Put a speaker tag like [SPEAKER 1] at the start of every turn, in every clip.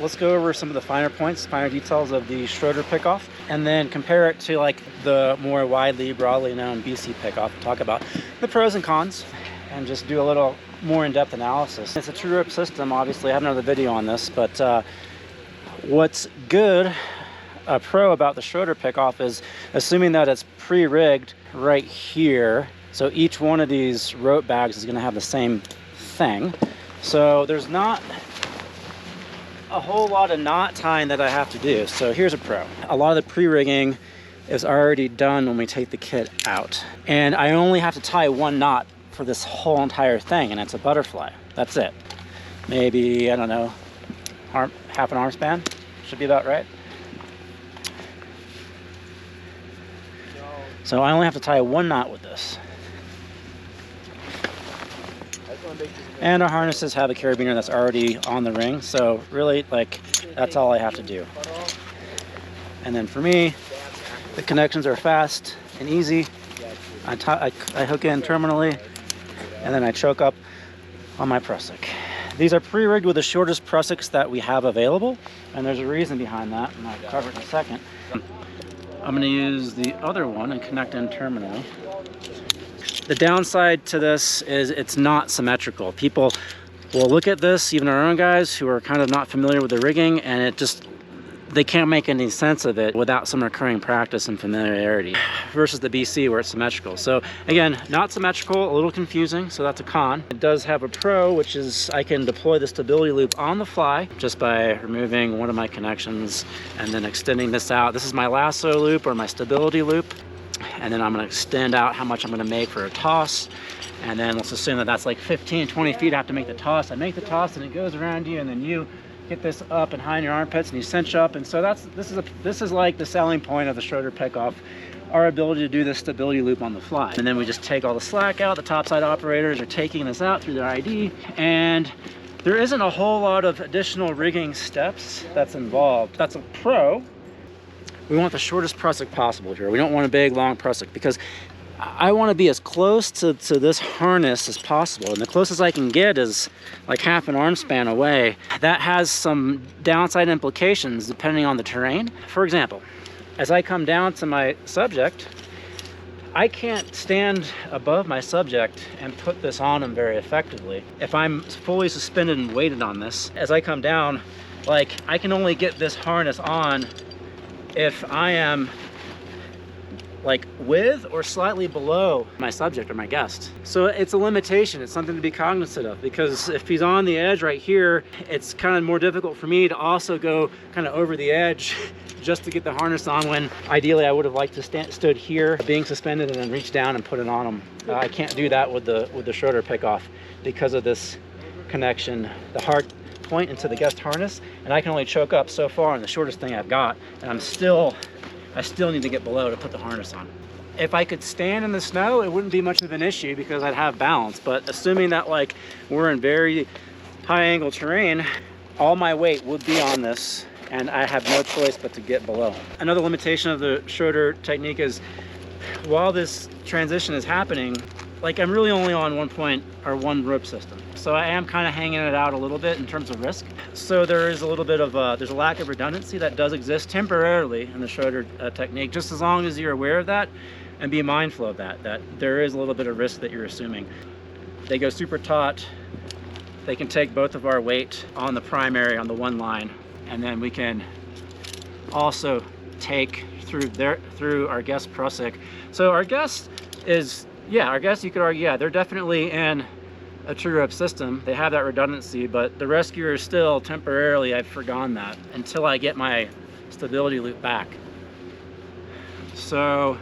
[SPEAKER 1] Let's go over some of the finer points, finer details of the Schroeder pickoff, and then compare it to like the more broadly known BC pickoff. Talk about the pros and cons, and just do a little more in-depth analysis. It's a true rope system, obviously. I have another video on this, but what's good, a pro about the Schroeder pickoff is assuming that it's pre-rigged right here. So each one of these rope bags is going to have the same thing. So there's not a whole lot of knot tying that I have to do. So here's a pro. A lot of the pre-rigging is already done when we take the kit out. And I only have to tie one knot for this whole entire thing, and it's a butterfly. That's it. Maybe, I don't know, half an arm span? Should be about right. So I only have to tie one knot with this. And our harnesses have a carabiner that's already on the ring, so really, like, that's all I have to do. And then for me, the connections are fast and easy. I hook in terminally, and then I choke up on my prusik. These are pre-rigged with the shortest prusiks that we have available, and there's a reason behind that, and I'll cover it in a second. I'm going to use the other one and connect in terminally. The downside to this is it's not symmetrical. People will look at this, even our own guys who are kind of not familiar with the rigging, and they can't make any sense of it without some recurring practice and familiarity versus the BC where it's symmetrical. So again, not symmetrical, a little confusing, so that's a con. It does have a pro, which is I can deploy the stability loop on the fly just by removing one of my connections and then extending this out. This is my lasso loop or my stability loop. And then I'm going to extend out how much I'm going to make for a toss. And then let's assume that that's like 15, 20 feet I have to make the toss. I make the toss and it goes around you, and then you get this up and high in your armpits and you cinch up. And so this is like the selling point of the Schroeder pickoff, our ability to do this stability loop on the fly. And then we just take all the slack out. The topside operators are taking this out through their ID, and there isn't a whole lot of additional rigging steps that's involved. That's a pro. We want the shortest prusik possible here. We don't want a big, long prusik because I want to be as close to this harness as possible. And the closest I can get is like half an arm span away. That has some downside implications depending on the terrain. For example, as I come down to my subject, I can't stand above my subject and put this on him very effectively. If I'm fully suspended and weighted on this, as I come down, like I can only get this harness on if I am like with or slightly below my subject or my guest. So it's a limitation. It's something to be cognizant of, because if he's on the edge right here, it's kind of more difficult for me to also go kind of over the edge just to get the harness on, when ideally I would have liked to stood here being suspended and then reach down and put it on him. I can't do that with the Schroeder pickoff because of this connection, the hard point into the guest harness, and I can only choke up so far on the shortest thing I've got, and I still need to get below to put the harness on. If I could stand in the snow, it wouldn't be much of an issue because I'd have balance, but assuming that like we're in very high angle terrain, all my weight would be on this and I have no choice but to get below. Another limitation of the Schroeder technique is while this transition is happening, like I'm really only on one rope system. So I am kind of hanging it out a little bit in terms of risk. So there is a little bit of there's a lack of redundancy that does exist temporarily in the Schroeder technique, just as long as you're aware of that and be mindful of that there is a little bit of risk that you're assuming. They go super taut. They can take both of our weight on the primary, on the one line, and then we can also take through our guest prusik. So our guest is, our guest, you could argue, they're definitely in a true rope system. They have that redundancy, but the rescuer is still temporarily, I've forgone that until I get my stability loop back. So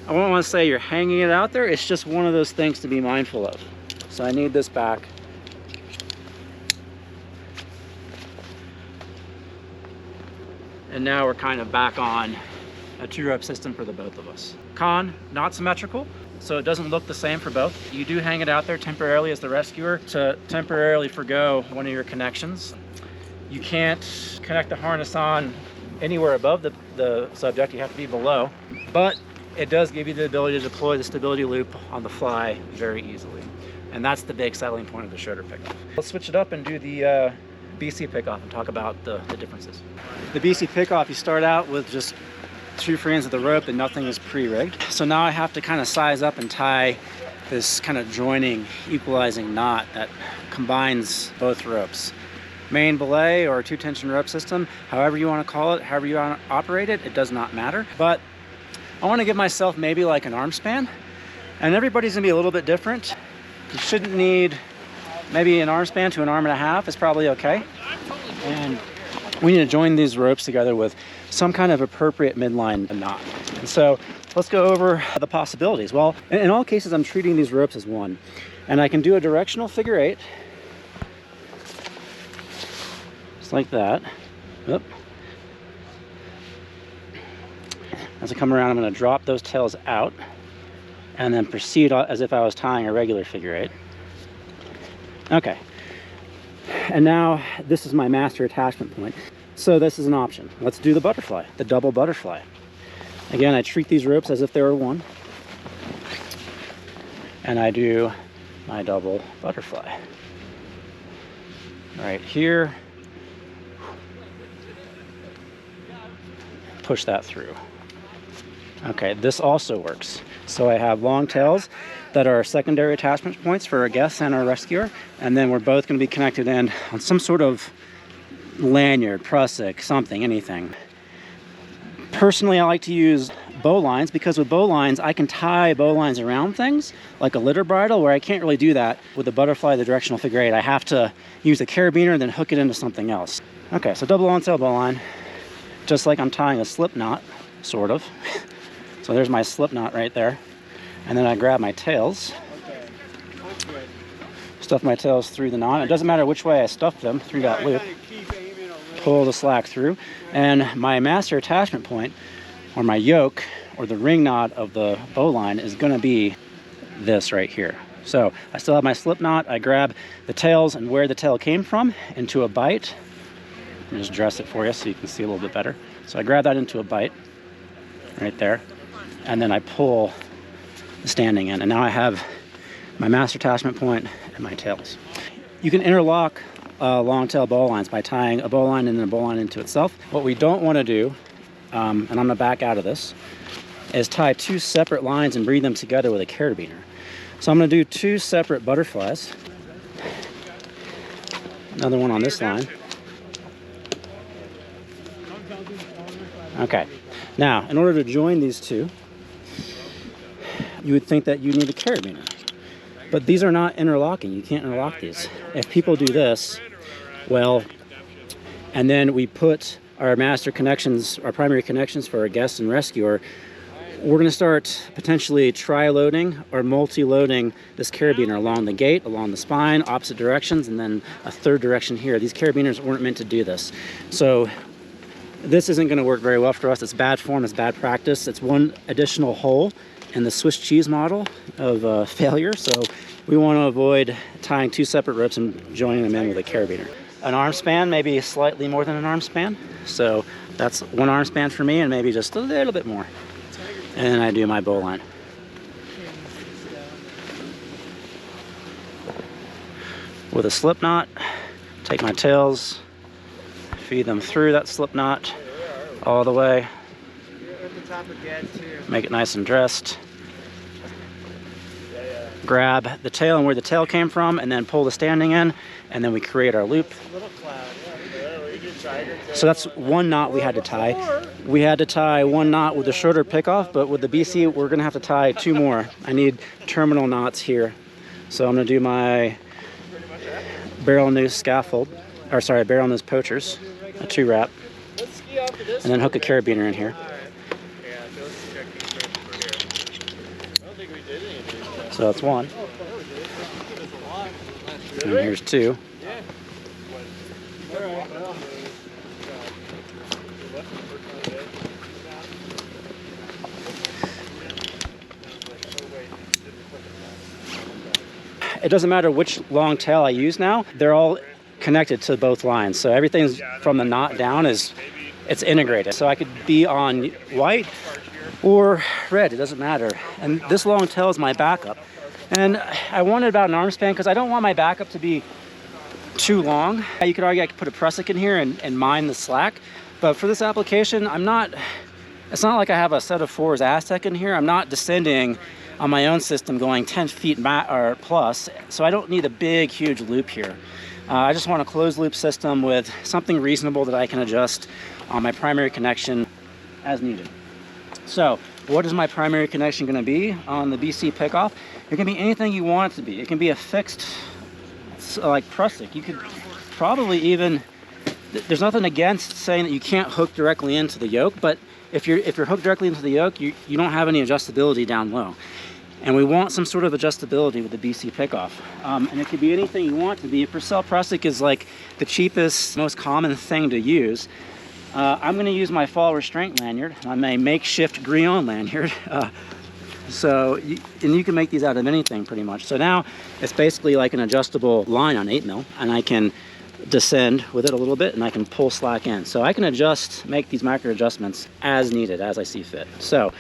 [SPEAKER 1] I won't want to say you're hanging it out there. It's just one of those things to be mindful of. So I need this back. And now we're kind of back on a true rope system for the both of us. Con, not symmetrical, so it doesn't look the same for both. You do hang it out there temporarily as the rescuer to temporarily forgo one of your connections. You can't connect the harness on anywhere above the subject. You have to be below, but it does give you the ability to deploy the stability loop on the fly very easily. And that's the big selling point of the Schroeder pickoff. Let's switch it up and do the BC pickoff and talk about the differences. The BC pickoff, you start out with just 2 free ends of the rope and nothing is pre-rigged. So now I have to kind of size up and tie this kind of joining, equalizing knot that combines both ropes. Main belay or 2-tension rope system, however you want to call it, however you want to operate it, it does not matter. But I want to give myself maybe like an arm span, and everybody's gonna be a little bit different. You shouldn't need maybe an arm span to an arm and a half is probably okay. And we need to join these ropes together with some kind of appropriate midline knot. And so let's go over the possibilities. Well, in all cases, I'm treating these ropes as one. And I can do a directional figure 8. Just like that. Oop. As I come around, I'm going to drop those tails out and then proceed as if I was tying a regular figure 8. Okay. And now this is my master attachment point. So this is an option. Let's do the butterfly, the double butterfly. Again, I treat these ropes as if they were one. And I do my double butterfly. Right here. Push that through. Okay, this also works. So I have long tails that are secondary attachment points for our guests and our rescuer. And then we're both going to be connected in on some sort of lanyard, prusik, something, anything. Personally, I like to use bow lines because with bow lines, I can tie bow lines around things like a litter bridle, where I can't really do that with the butterfly, the directional figure 8. I have to use a carabiner and then hook it into something else. Okay, so double long tail bow line, just like I'm tying a slip knot, sort of. So there's my slip knot right there. And then I grab my tails, stuff my tails through the knot. It doesn't matter which way I stuff them through that loop. Pull the slack through, and my master attachment point, or my yoke, or the ring knot of the bow line is going to be this right here. So I still have my slip knot. I grab the tails and where the tail came from into a bite. Let me just dress it for you so you can see a little bit better. So I grab that into a bite right there, and then I pull the standing in, and now I have my master attachment point and my tails. You can interlock long tail bow lines by tying a bow line and then a bow line into itself. What we don't want to do, and I'm going to back out of this, is tie 2 separate lines and breed them together with a carabiner. So I'm going to do 2 separate butterflies. Another one on this line. Okay. Now, in order to join these 2, you would think that you need a carabiner. But these are not interlocking. You can't interlock these. If people do this, well, and then we put our master connections, our primary connections for our guest and rescuer, we're going to start potentially tri-loading or multi-loading this carabiner along the gate, along the spine, opposite directions, and then a third direction here. These carabiners weren't meant to do this. So this isn't going to work very well for us. It's bad form, it's bad practice. It's one additional hole in the Swiss cheese model of failure. So we want to avoid tying 2 separate ropes and joining them in with a carabiner. An arm span, maybe slightly more than an arm span. So that's 1 arm span for me, and maybe just a little bit more. And then I do my bow line. With a slip knot, take my tails, feed them through that slip knot all the way. Make it nice and dressed. Grab the tail and where the tail came from, and then pull the standing in, and then we create our loop. So that's 1 knot we had to tie. We had to tie 1 knot with the Schroeder pickoff, but with the BC, we're gonna have to tie 2 more. I need terminal knots here. So I'm gonna do my barrel noose scaffold, or sorry, barrel noose poachers, a 2 wrap, and then hook a carabiner in here. So that's 1. And here's 2. It doesn't matter which long tail I use now, they're all connected to both lines. So everything's from the knot down it's integrated. So I could be on white or red, it doesn't matter. And this long tail is my backup. And I wanted about an arm span because I don't want my backup to be too long. You could argue I could put a prusik in here and mine the slack, but for this application, it's not like I have a set of 4s Aztec in here. I'm not descending on my own system going 10 feet or plus, so I don't need a big, huge loop here. I just want a closed loop system with something reasonable that I can adjust on my primary connection as needed. So what is my primary connection going to be on the BC Pickoff? It can be anything you want it to be. It can be a fixed, like prusik. You could probably even, there's nothing against saying that you can't hook directly into the yoke, but if you're hooked directly into the yoke, you don't have any adjustability down low. And we want some sort of adjustability with the BC Pickoff. And it could be anything you want it to be. A Purcell prusik is like the cheapest, most common thing to use. I'm going to use my fall restraint lanyard. I'm a makeshift Griot lanyard. And you can make these out of anything pretty much. So now it's basically like an adjustable line on 8mm, and I can descend with it a little bit and I can pull slack in. So I can make these micro adjustments as needed, as I see fit. So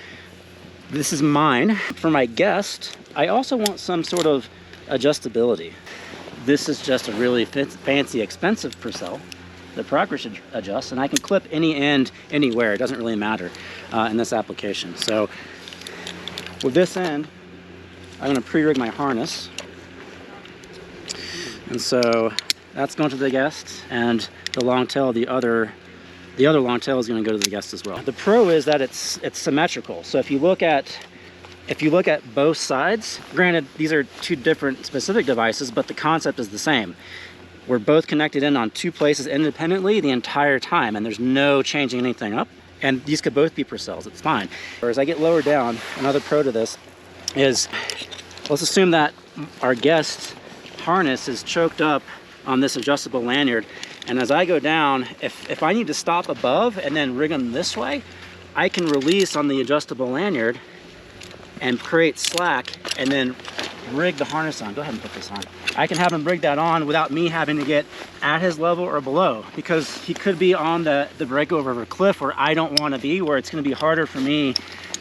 [SPEAKER 1] this is mine. For my guest, I also want some sort of adjustability. This is just a really fancy, expensive Purcell. The progress adjusts, and I can clip any end anywhere. It doesn't really matter in this application. So with this end, I'm going to pre-rig my harness. And so that's going to the guest, and the long tail, the other long tail is going to go to the guest as well. The pro is that it's symmetrical. So if you look at both sides, granted these are two different specific devices, but the concept is the same. We're both connected in on 2 places independently the entire time, and there's no changing anything up. And these could both be Purcells, it's fine. Or as I get lower down, another pro to this is, let's assume that our guest harness is choked up on this adjustable lanyard. And as I go down, if I need to stop above and then rig them this way, I can release on the adjustable lanyard and create slack and then rig the harness on. Go ahead and put this on. I can have him rig that on without me having to get at his level or below, because he could be on the breakover of a cliff where I don't want to be, where it's going to be harder for me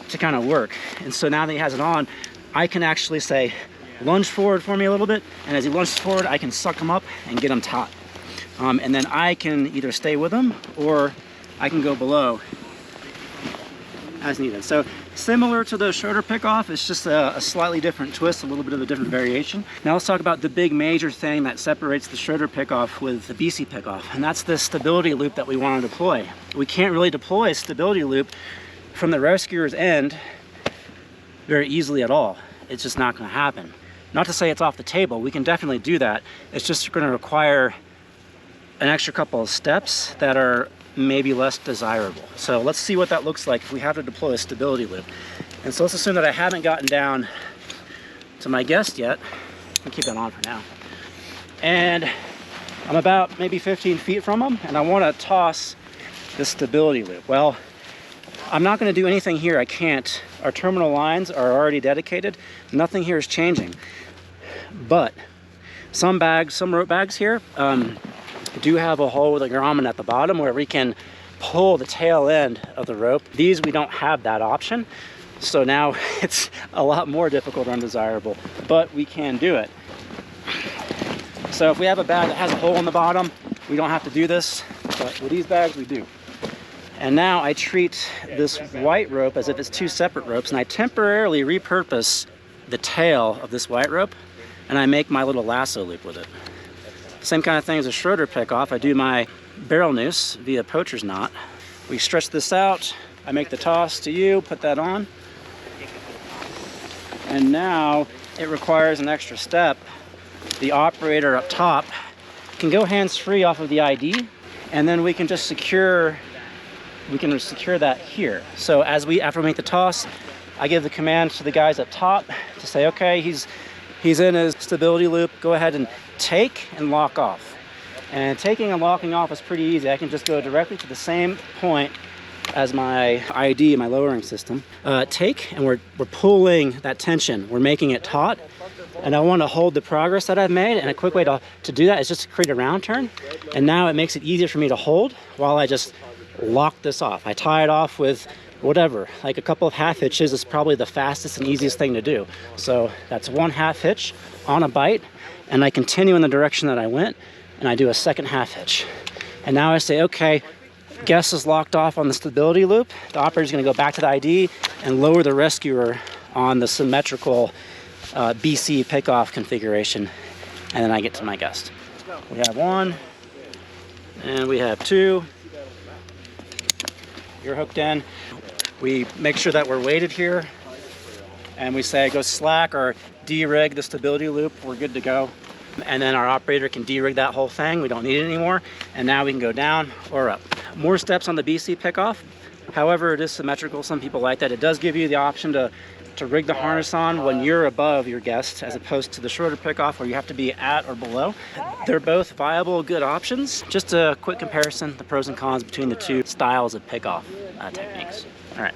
[SPEAKER 1] to kind of work. And so now that he has it on, I can actually say, lunge forward for me a little bit, and as he lunges forward, I can suck him up and get him taut. And then I can either stay with him or I can go below as needed. So similar to the Schroeder Pickoff, it's just a slightly different twist, a little bit of a different variation. Now let's talk about the big major thing that separates the Schroeder Pickoff with the BC Pickoff, and that's the stability loop that we want to deploy. We can't really deploy a stability loop from the rescuer's end very easily at all. It's just not going to happen. Not to say it's off the table, we can definitely do that. It's just going to require an extra couple of steps that are maybe less desirable. So let's see what that looks like if we have to deploy a stability loop. And so let's assume that I haven't gotten down to my guest yet. I'll keep that on for now. And I'm about maybe 15 feet from him, and I want to toss this stability loop. Well, I'm not going to do anything here. I can't. Our terminal lines are already dedicated. Nothing here is changing. But some rope bags here do have a hole with a grommet at the bottom where we can pull the tail end of the rope. These, we don't have that option. So now it's a lot more difficult or undesirable, but we can do it. So if we have a bag that has a hole in the bottom, we don't have to do this, but with these bags we do. And now I treat this white rope as if it's 2 separate ropes, and I temporarily repurpose the tail of this white rope, and I make my little lasso loop with it. Same kind of thing as a Schroeder Pickoff. I do my barrel noose via poacher's knot. We stretch this out. I make the toss to you, put that on. And now it requires an extra step. The operator up top can go hands-free off of the ID, and then we can just secure that here. So after we make the toss, I give the command to the guys up top to say, okay, he's in his stability loop, go ahead and take and lock off. And taking and locking off is pretty easy. I can just go directly to the same point as my ID, my lowering system. Take, and we're pulling that tension. We're making it taut. And I want to hold the progress that I've made, and a quick way to do that is just to create a round turn. And now it makes it easier for me to hold while I just lock this off. I tie it off with whatever, like a couple of half hitches is probably the fastest and easiest thing to do. So that's 1 half hitch on a bite, and I continue in the direction that I went and I do a second half hitch. And now I say, okay, guest is locked off on the stability loop. The operator's gonna go back to the ID and lower the rescuer on the symmetrical BC pickoff configuration. And then I get to my guest. We have 1, and we have 2. You're hooked in. We make sure that we're weighted here, and we say go slack or de-rig the stability loop. We're good to go. And then our operator can de-rig that whole thing. We don't need it anymore. And now we can go down or up. More steps on the BC pickoff. However, it is symmetrical. Some people like that. It does give you the option to rig the harness on when you're above your guest, as opposed to the Schroeder pickoff where you have to be at or below. They're both viable, good options. Just a quick comparison, the pros and cons between the two styles of pickoff techniques. All right.